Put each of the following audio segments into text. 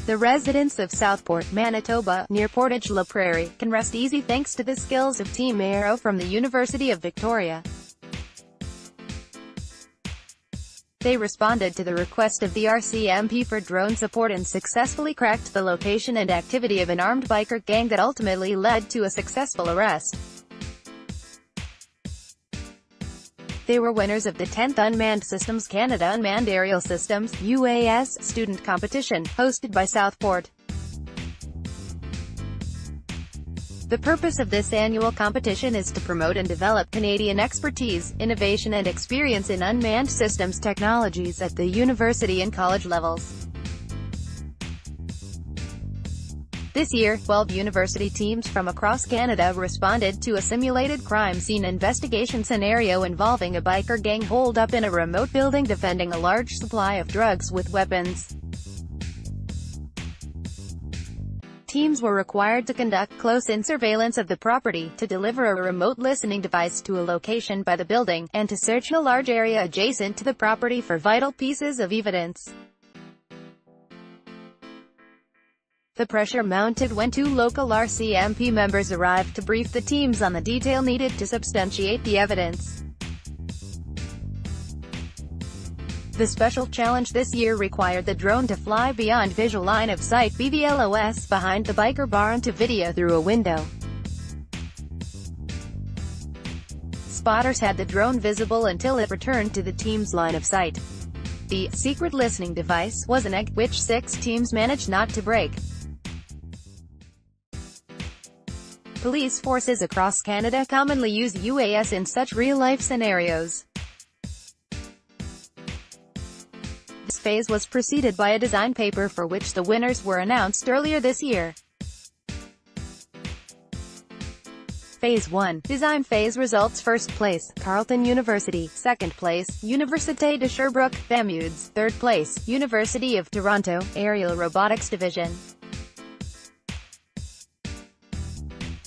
The residents of Southport, Manitoba, near Portage La Prairie, can rest easy thanks to the skills of Team Aero from the University of Victoria. They responded to the request of the RCMP for drone support and successfully cracked the location and activity of an armed biker gang that ultimately led to a successful arrest. They were winners of the 10th Unmanned Systems Canada Unmanned Aerial Systems (UAS) student competition, hosted by Southport. The purpose of this annual competition is to promote and develop Canadian expertise, innovation and experience in unmanned systems technologies at the university and college levels. This year, 12 university teams from across Canada responded to a simulated crime scene investigation scenario involving a biker gang holed up in a remote building defending a large supply of drugs with weapons. Teams were required to conduct close-in surveillance of the property, to deliver a remote listening device to a location by the building, and to search a large area adjacent to the property for vital pieces of evidence. The pressure mounted when two local RCMP members arrived to brief the teams on the detail needed to substantiate the evidence. The special challenge this year required the drone to fly beyond visual line of sight (BVLOS) behind the biker barn to video through a window. Spotters had the drone visible until it returned to the team's line of sight. The secret listening device was an egg, which 6 teams managed not to break. Police forces across Canada commonly use UAS in such real-life scenarios. This phase was preceded by a design paper for which the winners were announced earlier this year. Phase 1. Design phase results: first place, Carleton University; second place, Université de Sherbrooke, Bermudes; third place, University of Toronto, Aerial Robotics Division.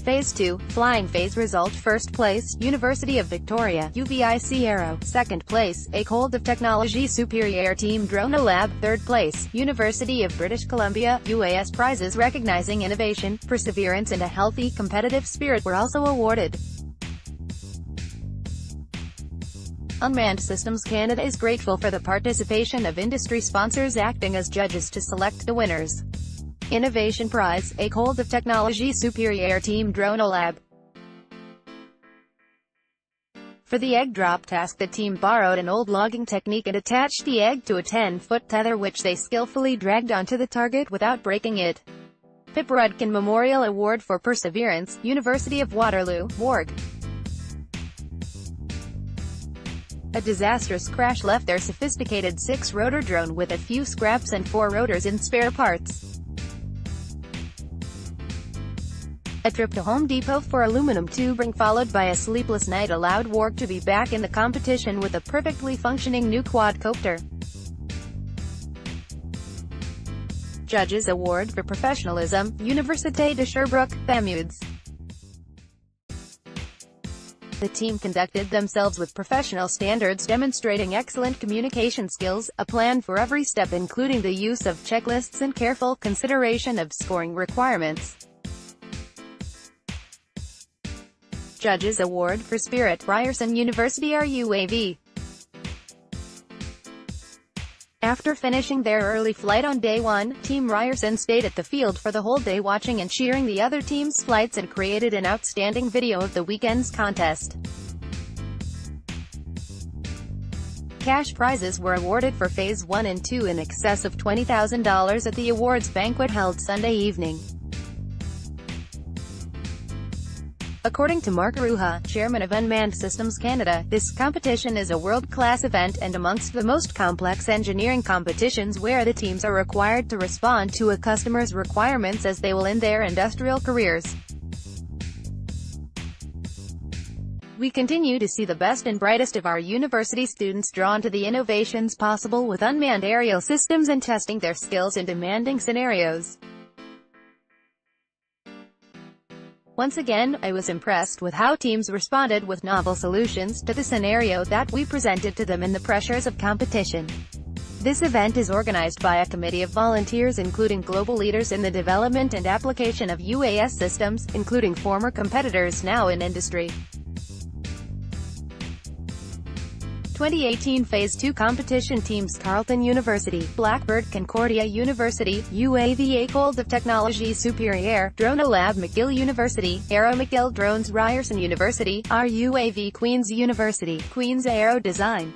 Phase 2. Flying phase result: first place, University of Victoria, UVIC Aero; second place, École de Technologie Supérieure Team Drone Lab; third place, University of British Columbia. UAS prizes recognizing innovation, perseverance and a healthy, competitive spirit were also awarded. Unmanned Systems Canada is grateful for the participation of industry sponsors acting as judges to select the winners. Innovation Prize, École de Technologie Supérieure Team Drone Lab. For the egg drop task, the team borrowed an old logging technique and attached the egg to a 10-foot tether which they skillfully dragged onto the target without breaking it. Pip Rudkin Memorial Award for Perseverance, University of Waterloo, Warg. A disastrous crash left their sophisticated 6-rotor drone with a few scraps and 4 rotors in spare parts. A trip to Home Depot for aluminum tubing followed by a sleepless night allowed Warg to be back in the competition with a perfectly functioning new quadcopter. Judges Award for Professionalism, Université de Sherbrooke, Bermudes. The team conducted themselves with professional standards, demonstrating excellent communication skills, a plan for every step including the use of checklists and careful consideration of scoring requirements. Judges Award for Spirit, Ryerson University RUAV. After finishing their early flight on day 1, Team Ryerson stayed at the field for the whole day watching and cheering the other team's flights and created an outstanding video of the weekend's contest. Cash prizes were awarded for Phase 1 and 2 in excess of $20,000 at the awards banquet held Sunday evening. According to Mark Ruha, chairman of Unmanned Systems Canada, this competition is a world-class event and amongst the most complex engineering competitions where the teams are required to respond to a customer's requirements as they will end their industrial careers. We continue to see the best and brightest of our university students drawn to the innovations possible with unmanned aerial systems and testing their skills in demanding scenarios. Once again, I was impressed with how teams responded with novel solutions to the scenario that we presented to them and the pressures of competition. This event is organized by a committee of volunteers including global leaders in the development and application of UAS systems, including former competitors now in industry. 2018 Phase 2 competition teams: Carleton University, Blackbird, Concordia University, UAV École de Technologie Supérieure, Dronalab, McGill University, Aero McGill Drones, Ryerson University, RUAV, Queen's University, Queen's Aero Design,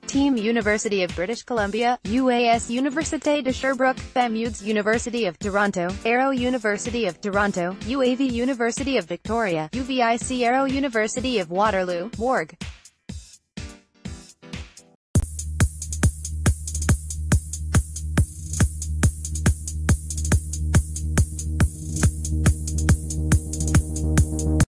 Team University of British Columbia, UAS Université de Sherbrooke, FAMUDS University of Toronto, Aero University of Toronto, UAV University of Victoria, UVIC Aero University of Waterloo, Morgue.